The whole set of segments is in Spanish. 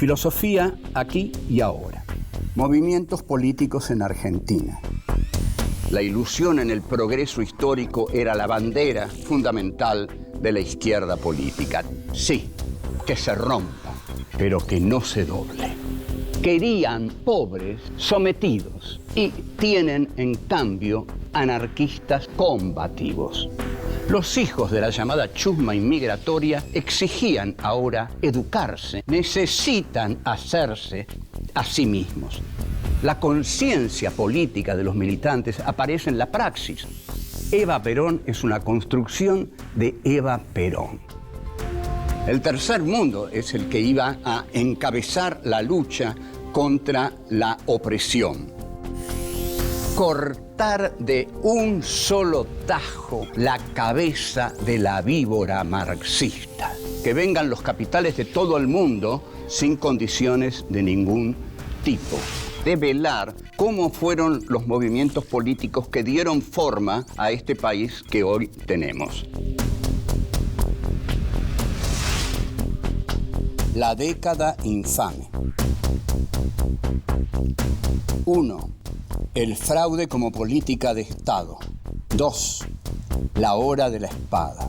Filosofía aquí y ahora. Movimientos políticos en Argentina. La ilusión en el progreso histórico era la bandera fundamental de la izquierda política. Sí, que se rompa, pero que no se doble. Querían pobres sometidos y tienen, en cambio, anarquistas combativos. Los hijos de la llamada chusma inmigratoria exigían ahora educarse, necesitan hacerse a sí mismos. La conciencia política de los militantes aparece en la praxis. Eva Perón es una construcción de Eva Perón. El tercer mundo es el que iba a encabezar la lucha contra la opresión. Cortar de un solo tajo la cabeza de la víbora marxista. Que vengan los capitales de todo el mundo sin condiciones de ningún tipo. Develar cómo fueron los movimientos políticos que dieron forma a este país que hoy tenemos. La década infame. 1. El fraude como política de Estado. 2. La hora de la espada.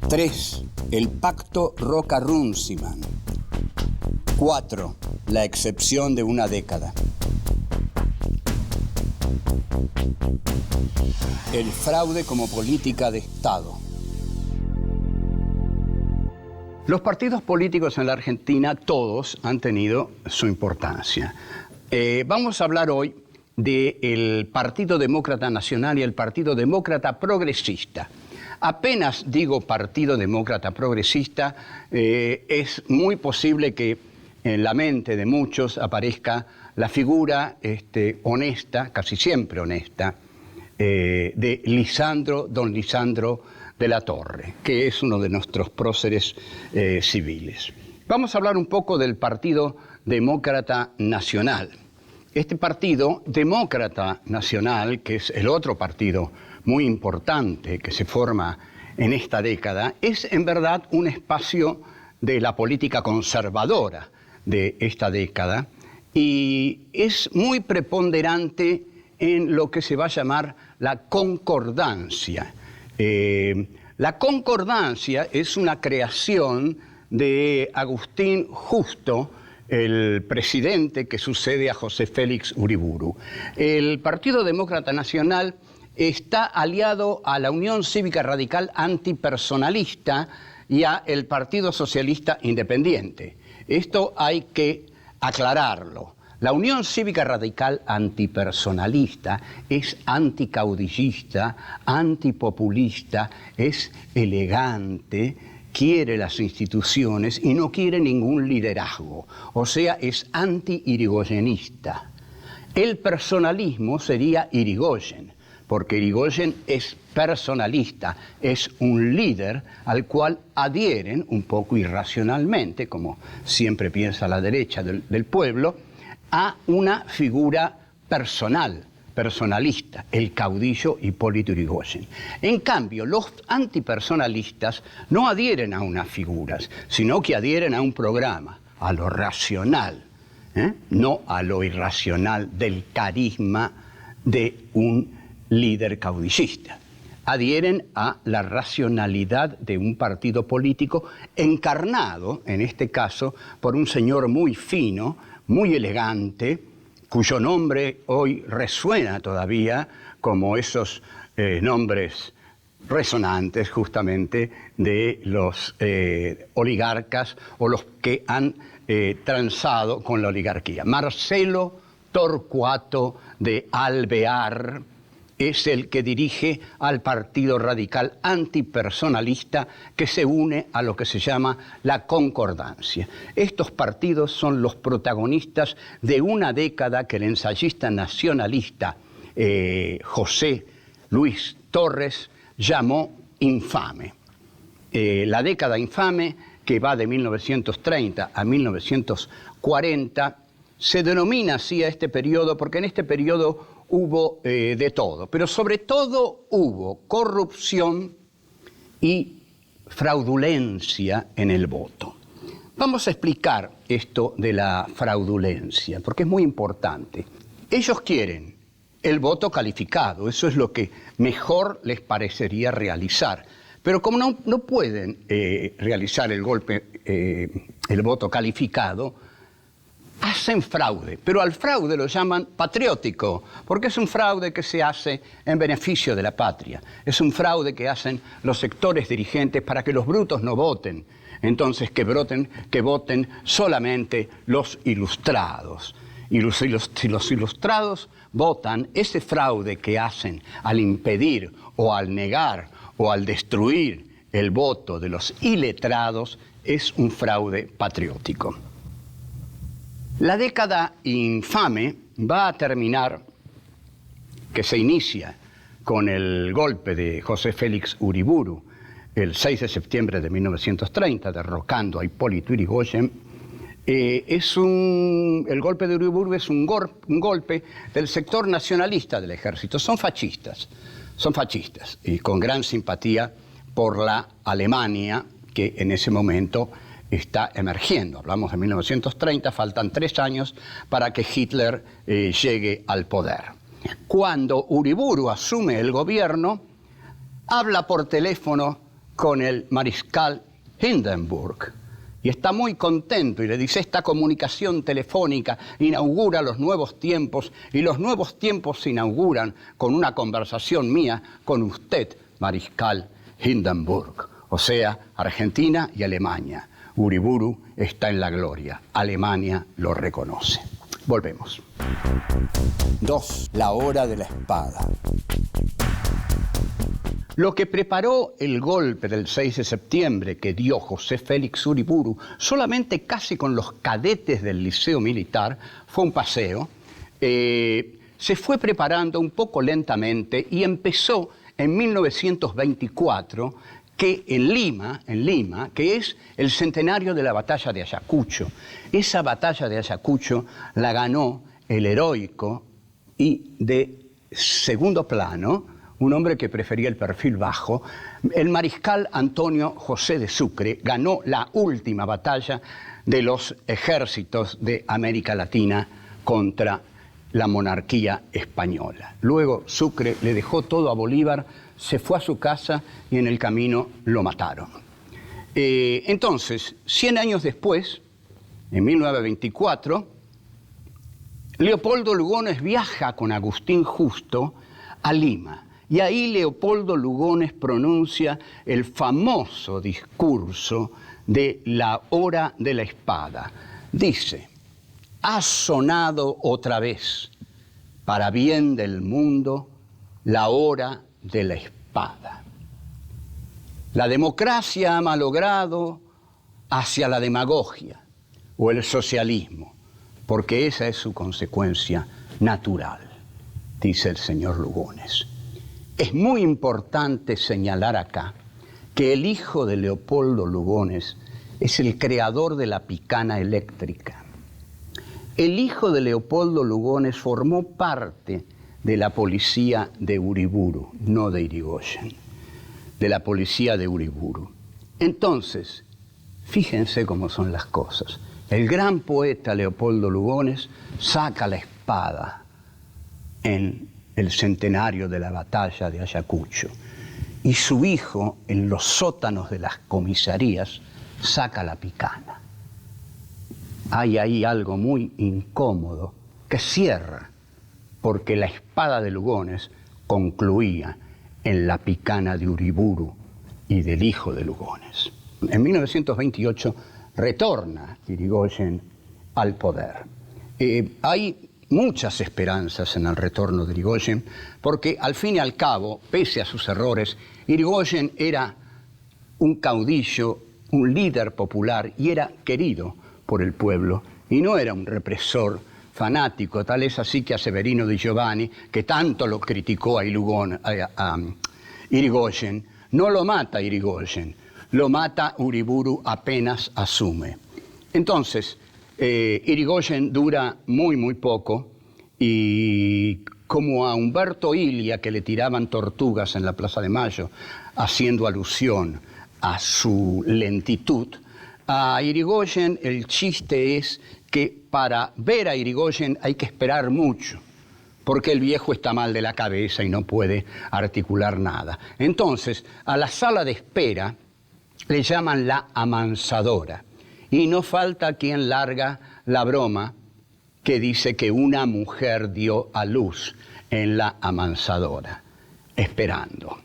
3. El pacto Roca-Runciman. 4. La excepción de una década. El fraude como política de Estado. Los partidos políticos en la Argentina, todos han tenido su importancia. Vamos a hablar hoy del Partido Demócrata Nacional y el Partido Demócrata Progresista. Apenas digo Partido Demócrata Progresista, es muy posible que en la mente de muchos aparezca la figura honesta, casi siempre honesta, de don Lisandro de la Torre, que es uno de nuestros próceres civiles. Vamos a hablar un poco del Partido Demócrata Nacional. Este Partido Demócrata Nacional, que es el otro partido muy importante que se forma en esta década, es en verdad un espacio de la política conservadora de esta década y es muy preponderante en lo que se va a llamar la concordancia. La concordancia es una creación de Agustín Justo, el presidente que sucede a José Félix Uriburu. El Partido Demócrata Nacional está aliado a la Unión Cívica Radical Antipersonalista y a el Partido Socialista Independiente. Esto hay que aclararlo. La Unión Cívica Radical Antipersonalista es anticaudillista, antipopulista, es elegante, quiere las instituciones y no quiere ningún liderazgo. O sea, es anti-irigoyenista. El personalismo sería Irigoyen, porque Irigoyen es personalista, es un líder al cual adhieren un poco irracionalmente, como siempre piensa la derecha del pueblo, a una figura personalista, el caudillo Hipólito Yrigoyen. En cambio, los antipersonalistas no adhieren a unas figuras, sino que adhieren a un programa, a lo racional, no a lo irracional del carisma de un líder caudillista. Adhieren a la racionalidad de un partido político encarnado, en este caso, por un señor muy fino, muy elegante, cuyo nombre hoy resuena todavía como esos nombres resonantes justamente de los oligarcas o los que han transado con la oligarquía. Marcelo Torcuato de Alvear es el que dirige al Partido Radical Antipersonalista que se une a lo que se llama la concordancia. Estos partidos son los protagonistas de una década que el ensayista nacionalista José Luis Torres llamó infame. La década infame, que va de 1930 a 1940, se denomina así a este periodo porque en este periodo hubo de todo, pero sobre todo hubo corrupción y fraudulencia en el voto. Vamos a explicar esto de la fraudulencia, porque es muy importante. Ellos quieren el voto calificado, eso es lo que mejor les parecería realizar. Pero como no pueden realizar el voto calificado, hacen fraude, pero al fraude lo llaman patriótico, porque es un fraude que se hace en beneficio de la patria. Es un fraude que hacen los sectores dirigentes para que los brutos no voten. Entonces que voten solamente los ilustrados. Y si los ilustrados votan, ese fraude que hacen al impedir o al negar o al destruir el voto de los iletrados es un fraude patriótico. La década infame va a terminar, que se inicia con el golpe de José Félix Uriburu, el 6 de septiembre de 1930, derrocando a Hipólito Yrigoyen. El golpe de Uriburu es un golpe del sector nacionalista del ejército. Son fascistas, y con gran simpatía por la Alemania que en ese momento está emergiendo. Hablamos de 1930, faltan 3 años para que Hitler llegue al poder. Cuando Uriburu asume el gobierno, habla por teléfono con el mariscal Hindenburg y está muy contento y le dice: esta comunicación telefónica inaugura los nuevos tiempos y los nuevos tiempos se inauguran con una conversación mía con usted, mariscal Hindenburg. O sea, Argentina y Alemania. Uriburu está en la gloria. Alemania lo reconoce. Volvemos. 2. La hora de la espada. Lo que preparó el golpe del 6 de septiembre que dio José Félix Uriburu, solamente casi con los cadetes del Liceo Militar, fue un paseo. Se fue preparando un poco lentamente y empezó en 1924, que en Lima, que es el centenario de la batalla de Ayacucho. Esa batalla de Ayacucho la ganó el heroico y de segundo plano, un hombre que prefería el perfil bajo, el mariscal Antonio José de Sucre. Ganó la última batalla de los ejércitos de América Latina contra la monarquía española. Luego Sucre le dejó todo a Bolívar, se fue a su casa y en el camino lo mataron. Entonces, 100 años después, en 1924, Leopoldo Lugones viaja con Agustín Justo a Lima. Y ahí Leopoldo Lugones pronuncia el famoso discurso de la hora de la espada. Dice: ha sonado otra vez, para bien del mundo, la hora de la espada. La democracia ha malogrado hacia la demagogia o el socialismo, porque esa es su consecuencia natural, dice el señor Lugones. Es muy importante señalar acá que el hijo de Leopoldo Lugones es el creador de la picana eléctrica. El hijo de Leopoldo Lugones formó parte de la policía de Uriburu, no de Yrigoyen, de la policía de Uriburu. Entonces, fíjense cómo son las cosas. El gran poeta Leopoldo Lugones saca la espada en el centenario de la batalla de Ayacucho, y su hijo, en los sótanos de las comisarías, saca la picana. Hay ahí algo muy incómodo que cierra, porque la espada de Lugones concluía en la picana de Uriburu y del hijo de Lugones. En 1928 retorna Yrigoyen al poder. Hay muchas esperanzas en el retorno de Yrigoyen, porque al fin y al cabo, pese a sus errores, Yrigoyen era un caudillo, un líder popular y era querido por el pueblo, y no era un represor fanático. Tal es así que a Severino di Giovanni, que tanto lo criticó a Yrigoyen, no lo mata Yrigoyen, lo mata Uriburu apenas asume. Entonces, Yrigoyen dura muy poco, y como a Humberto Ilia, que le tiraban tortugas en la Plaza de Mayo, haciendo alusión a su lentitud, A Irigoyen el chiste es que para ver a Irigoyen hay que esperar mucho, porque el viejo está mal de la cabeza y no puede articular nada. Entonces, a la sala de espera le llaman la amansadora. Y no falta quien larga la broma que dice que una mujer dio a luz en la amansadora, esperando.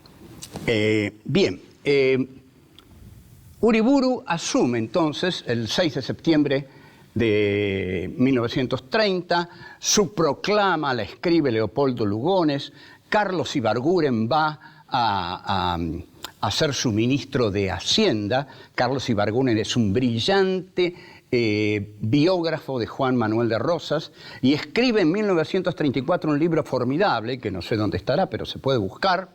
Uriburu asume entonces el 6 de septiembre de 1930, su proclama la escribe Leopoldo Lugones, Carlos Ibarguren va a ser su ministro de Hacienda. Carlos Ibarguren es un brillante biógrafo de Juan Manuel de Rosas y escribe en 1934 un libro formidable, que no sé dónde estará, pero se puede buscar,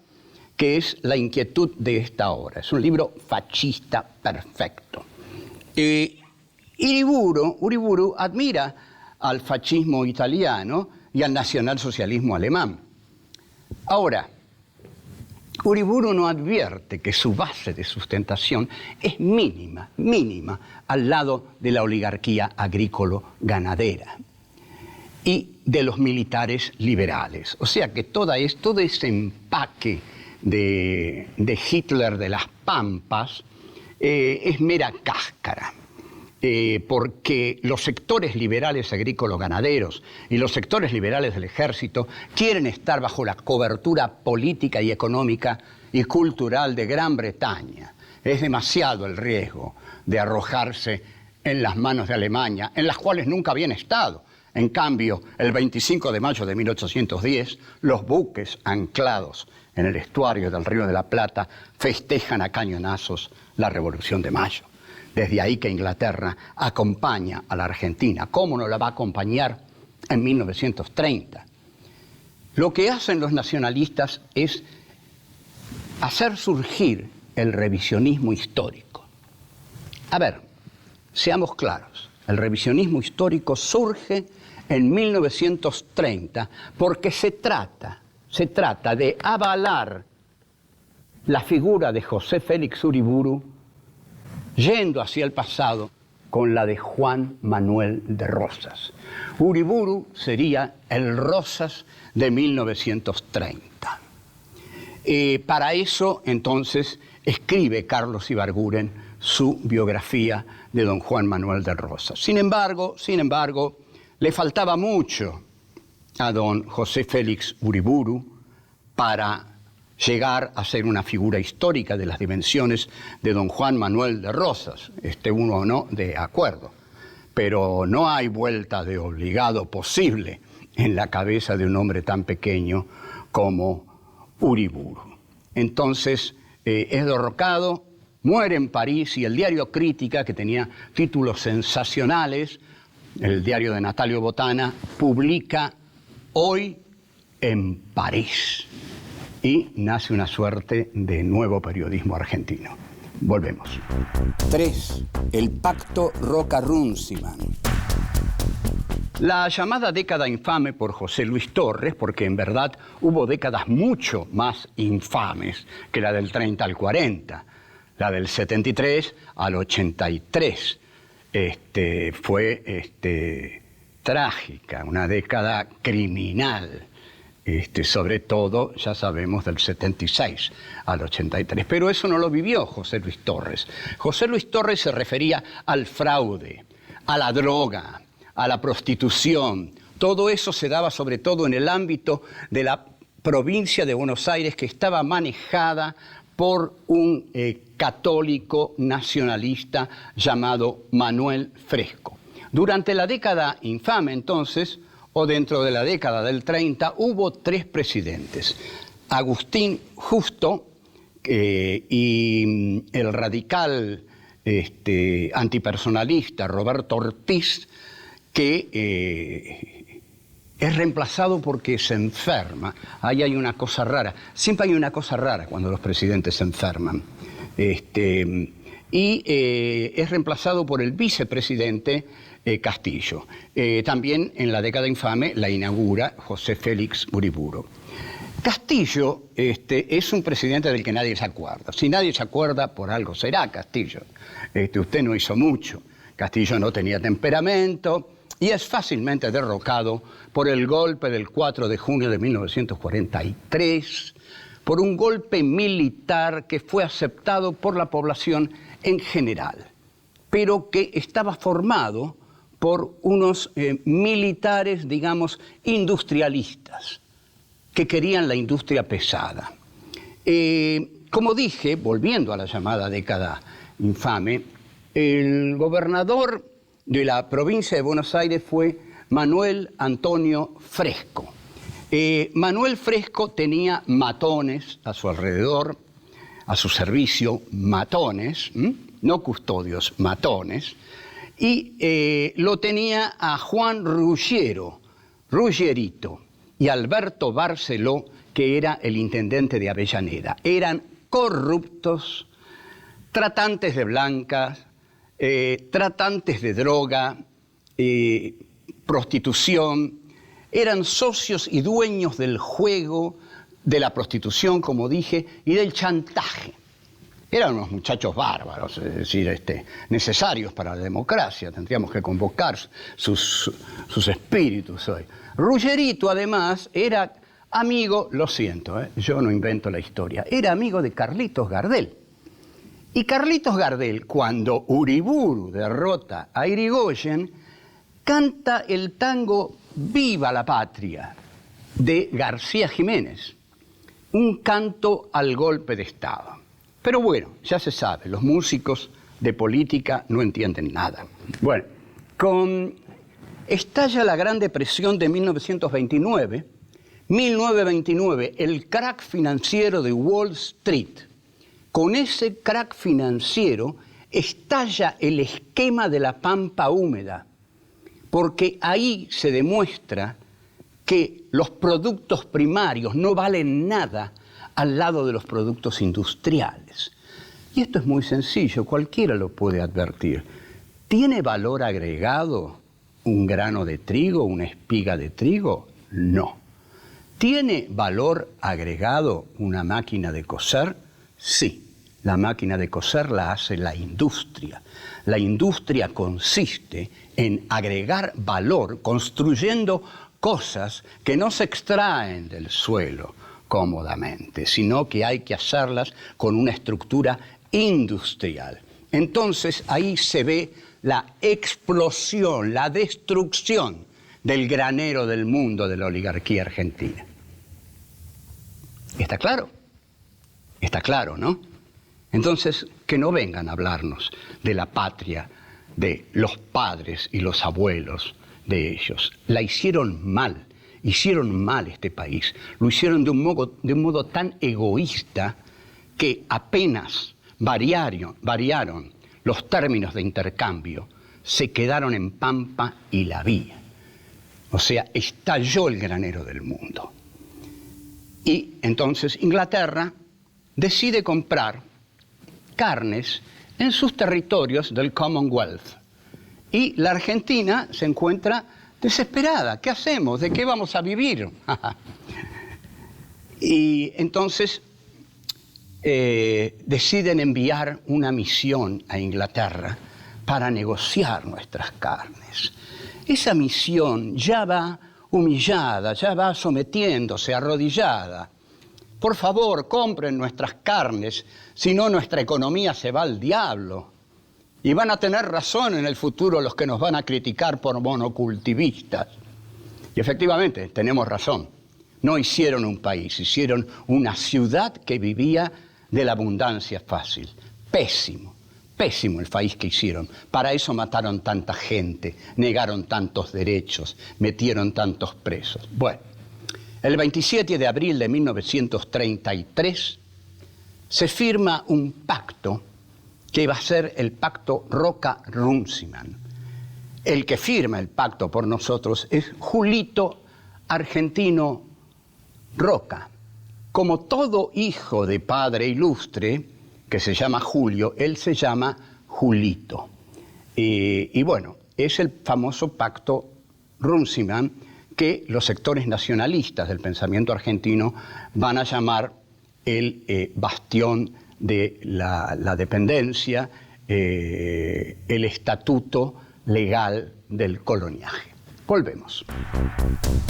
que es La inquietud de esta hora. Es un libro fascista perfecto. Uriburu admira al fascismo italiano y al nacionalsocialismo alemán. Ahora, Uriburu no advierte que su base de sustentación es mínima al lado de la oligarquía agrícola-ganadera y de los militares liberales. O sea que todo ese empaque de Hitler de las Pampas es mera cáscara. Porque los sectores liberales agrícolas-ganaderos y los sectores liberales del ejército quieren estar bajo la cobertura política y económica y cultural de Gran Bretaña. Es demasiado el riesgo de arrojarse en las manos de Alemania, en las cuales nunca habían estado. En cambio, el 25 de mayo de 1810, los buques anclados en el estuario del Río de la Plata festejan a cañonazos la Revolución de Mayo. Desde ahí que Inglaterra acompaña a la Argentina. ¿Cómo no la va a acompañar en 1930? Lo que hacen los nacionalistas es hacer surgir el revisionismo histórico. A ver, seamos claros. El revisionismo histórico surge en 1930 porque se trata de avalar la figura de José Félix Uriburu yendo hacia el pasado con la de Juan Manuel de Rosas. Uriburu sería el Rosas de 1930. Para eso, entonces, escribe Carlos Ibarguren su biografía de don Juan Manuel de Rosas. Sin embargo, le faltaba mucho a don José Félix Uriburu para llegar a ser una figura histórica de las dimensiones de don Juan Manuel de Rosas, uno o no de acuerdo. Pero no hay vuelta de obligado posible en la cabeza de un hombre tan pequeño como Uriburu. Entonces, es derrocado, muere en París y el diario Crítica, que tenía títulos sensacionales, el diario de Natalio Botana, publica Hoy en París. Y nace una suerte de nuevo periodismo argentino. Volvemos. 3. El pacto Roca-Runciman. La llamada década infame por José Luis Torres, porque en verdad hubo décadas mucho más infames que la del 30 al 40, la del 73 al 83, fue trágica, una década criminal. Sobre todo, ya sabemos, del 76 al 83. Pero eso no lo vivió José Luis Torres. José Luis Torres se refería al fraude, a la droga, a la prostitución. Todo eso se daba sobre todo en el ámbito de la provincia de Buenos Aires, que estaba manejada por un católico nacionalista llamado Manuel Fresco. Durante la década infame, entonces, o dentro de la década del 30, hubo 3 presidentes. Agustín Justo y el radical antipersonalista Roberto Ortiz, que es reemplazado porque se enferma. Ahí hay una cosa rara. Siempre hay una cosa rara cuando los presidentes se enferman. Es reemplazado por el vicepresidente Castillo. También en la década infame la inaugura José Félix Uriburu. Castillo es un presidente del que nadie se acuerda. Si nadie se acuerda, por algo será Castillo. usted no hizo mucho. Castillo no tenía temperamento y es fácilmente derrocado por el golpe del 4 de junio de 1943, por un golpe militar que fue aceptado por la población en general, pero que estaba formado por unos militares, digamos, industrialistas, que querían la industria pesada. Como dije, volviendo a la llamada década infame, el gobernador de la provincia de Buenos Aires fue Manuel Antonio Fresco. Manuel Fresco tenía matones a su alrededor, a su servicio, matones, no custodios, matones, y lo tenía a Juan Ruggerito, y Alberto Barceló, que era el intendente de Avellaneda. Eran corruptos, tratantes de blancas, tratantes de droga, prostitución, eran socios y dueños del juego, de la prostitución, como dije, y del chantaje. Eran unos muchachos bárbaros, es decir, necesarios para la democracia. Tendríamos que convocar sus espíritus hoy. Ruggerito, además, era amigo, lo siento, yo no invento la historia, era amigo de Carlitos Gardel. Y Carlitos Gardel, cuando Uriburu derrota a Irigoyen, canta el tango Viva la Patria, de García Jiménez, un canto al golpe de Estado. Pero bueno, ya se sabe, los músicos de política no entienden nada. Bueno, estalla la Gran Depresión de 1929, el crack financiero de Wall Street. Con ese crack financiero estalla el esquema de la pampa húmeda, porque ahí se demuestra que los productos primarios no valen nada al lado de los productos industriales. Y esto es muy sencillo, cualquiera lo puede advertir. ¿Tiene valor agregado un grano de trigo, una espiga de trigo? No. ¿Tiene valor agregado una máquina de coser? Sí. La máquina de coser la hace la industria. La industria consiste en agregar valor construyendo cosas que no se extraen del suelo cómodamente, sino que hay que hacerlas con una estructura industrial. Entonces ahí se ve la explosión, la destrucción del granero del mundo de la oligarquía argentina. ¿Está claro? Está claro, ¿no? Entonces, que no vengan a hablarnos de la patria, de los padres y los abuelos de ellos. La hicieron mal este país. Lo hicieron de un modo tan egoísta que apenas variaron los términos de intercambio, se quedaron en Pampa y la vía. O sea, estalló el granero del mundo. Y entonces Inglaterra decide comprar carnes en sus territorios del Commonwealth. Y la Argentina se encuentra desesperada. ¿Qué hacemos? ¿De qué vamos a vivir? Y entonces deciden enviar una misión a Inglaterra para negociar nuestras carnes. Esa misión ya va humillada, ya va sometiéndose, arrodillada. Por favor, compren nuestras carnes, si no nuestra economía se va al diablo. Y van a tener razón en el futuro los que nos van a criticar por monocultivistas. Y efectivamente, tenemos razón. No hicieron un país, hicieron una ciudad que vivía de la abundancia fácil. Pésimo, pésimo el país que hicieron. Para eso mataron tanta gente, negaron tantos derechos, metieron tantos presos. Bueno, el 27 de abril de 1933 se firma un pacto que va a ser el pacto Roca-Runciman. El que firma el pacto por nosotros es Julito Argentino Roca. Como todo hijo de padre ilustre, que se llama Julio, él se llama Julito. Y bueno, es el famoso pacto Runciman que los sectores nacionalistas del pensamiento argentino van a llamar el bastión de la dependencia, el estatuto legal del coloniaje. Volvemos.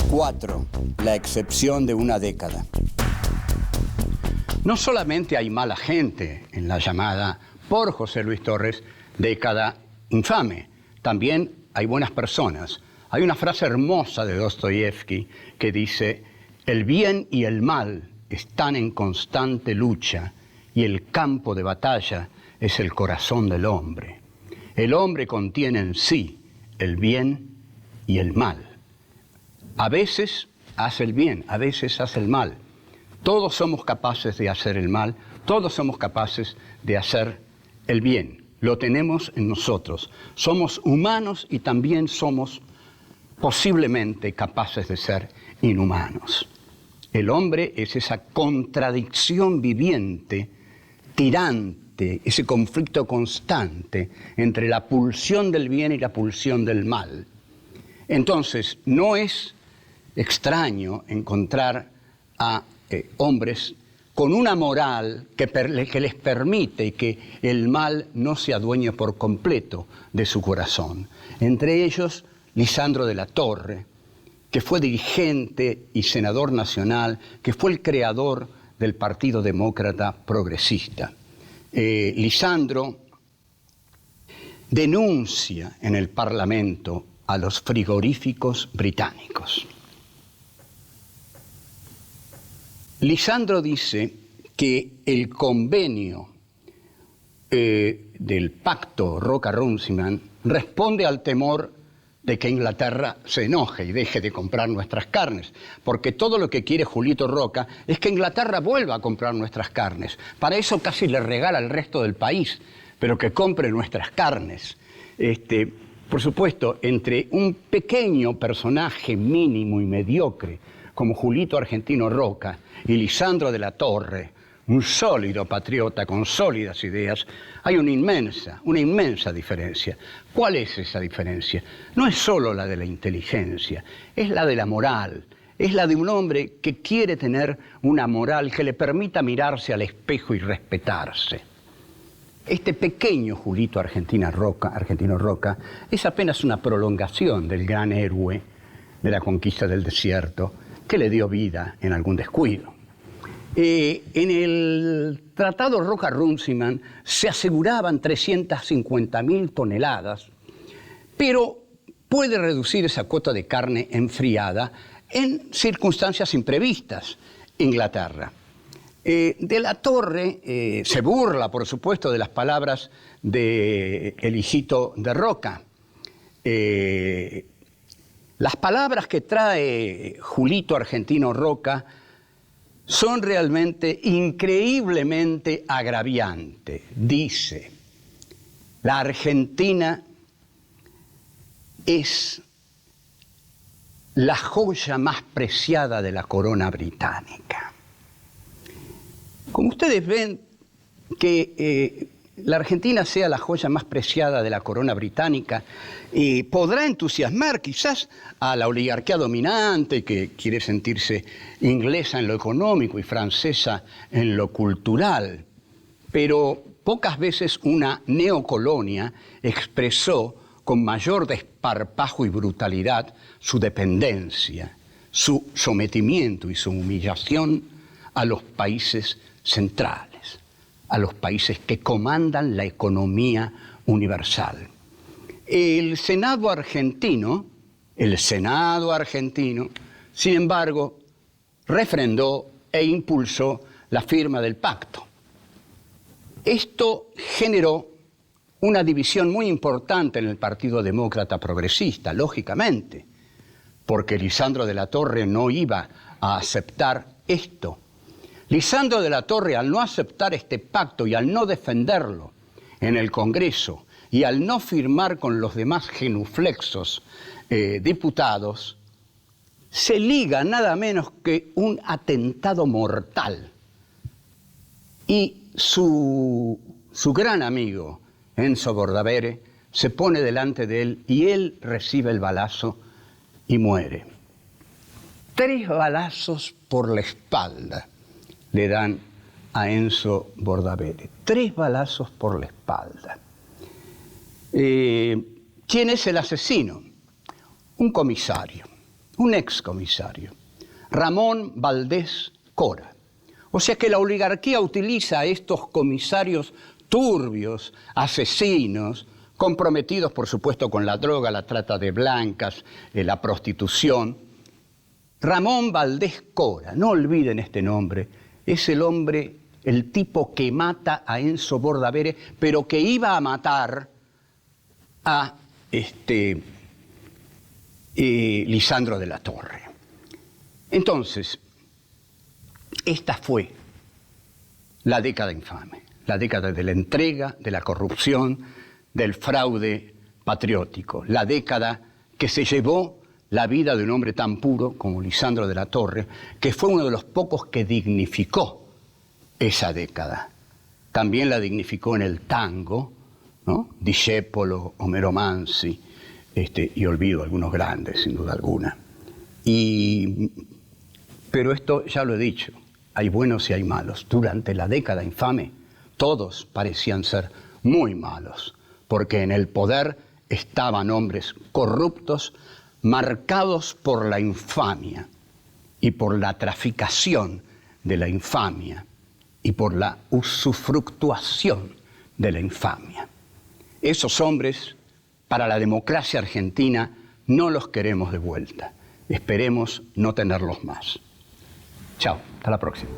4. La excepción de una década. No solamente hay mala gente en la llamada, por José Luis Torres, década infame, también hay buenas personas. Hay una frase hermosa de Dostoyevsky que dice: el bien y el mal están en constante lucha y el campo de batalla es el corazón del hombre. El hombre contiene en sí el bien y el mal. A veces hace el bien, a veces hace el mal. Todos somos capaces de hacer el mal, todos somos capaces de hacer el bien. Lo tenemos en nosotros. Somos humanos y también somos posiblemente capaces de ser inhumanos. El hombre es esa contradicción viviente, tirante, ese conflicto constante entre la pulsión del bien y la pulsión del mal. Entonces, no es extraño encontrar a hombres con una moral que les permite que el mal no se adueñe por completo de su corazón. Entre ellos, Lisandro de la Torre, que fue dirigente y senador nacional, que fue el creador del Partido Demócrata Progresista. Lisandro denuncia en el Parlamento a los frigoríficos británicos. Lisandro dice que el convenio del pacto Roca-Runciman responde al temor de que Inglaterra se enoje y deje de comprar nuestras carnes, porque todo lo que quiere Julito Roca es que Inglaterra vuelva a comprar nuestras carnes. Para eso casi le regala al resto del país, pero que compre nuestras carnes. Por supuesto, entre un pequeño personaje mínimo y mediocre como Julito Argentino Roca y Lisandro de la Torre, un sólido patriota con sólidas ideas, hay una inmensa diferencia. ¿Cuál es esa diferencia? No es solo la de la inteligencia, es la de la moral, es la de un hombre que quiere tener una moral que le permita mirarse al espejo y respetarse. Este pequeño Julito Argentino Roca, es apenas una prolongación del gran héroe de la conquista del desierto que le dio vida en algún descuido. En el Tratado Roca-Runciman se aseguraban 350.000 toneladas, pero puede reducir esa cuota de carne enfriada en circunstancias imprevistas. Inglaterra. De la Torre se burla, por supuesto, de las palabras del hijito de Roca. Las palabras que trae Julito Argentino Roca son realmente increíblemente agraviantes. Dice: la Argentina es la joya más preciada de la corona británica. Como ustedes ven, que la Argentina sea la joya más preciada de la corona británica podrá entusiasmar quizás a la oligarquía dominante que quiere sentirse inglesa en lo económico y francesa en lo cultural, pero pocas veces una neocolonia expresó con mayor desparpajo y brutalidad su dependencia, su sometimiento y su humillación a los países centrales, a los países que comandan la economía universal. El Senado argentino, sin embargo, refrendó e impulsó la firma del pacto. Esto generó una división muy importante en el Partido Demócrata Progresista, lógicamente, porque Lisandro de la Torre no iba a aceptar esto. Lisandro de la Torre, al no aceptar este pacto y al no defenderlo en el Congreso y al no firmar con los demás genuflexos diputados, se liga nada menos que un atentado mortal. Y su gran amigo, Enzo Bordavere, se pone delante de él y él recibe el balazo y muere. 3 balazos por la espalda le dan a Enzo Bordavere. 3 balazos por la espalda. ¿Quién es el asesino? Un comisario, un excomisario, Ramón Valdés Cora. O sea que la oligarquía utiliza a estos comisarios turbios, asesinos, comprometidos por supuesto con la droga, la trata de blancas, la prostitución. Ramón Valdés Cora, no olviden este nombre, es el hombre, el tipo que mata a Enzo Bordavere, pero que iba a matar a Lisandro de la Torre. Entonces, esta fue la década infame, la década de la entrega, de la corrupción, del fraude patriótico, la década que se llevó la vida de un hombre tan puro como Lisandro de la Torre, que fue uno de los pocos que dignificó esa década. También la dignificó en el tango, ¿no? Discépolo, Homero Mansi, y olvido algunos grandes, sin duda alguna. Pero esto ya lo he dicho, hay buenos y hay malos. Durante la década infame, todos parecían ser muy malos, porque en el poder estaban hombres corruptos, marcados por la infamia y por la traficación de la infamia y por la usufructuación de la infamia. Esos hombres, para la democracia argentina, no los queremos de vuelta. Esperemos no tenerlos más. Chao, hasta la próxima.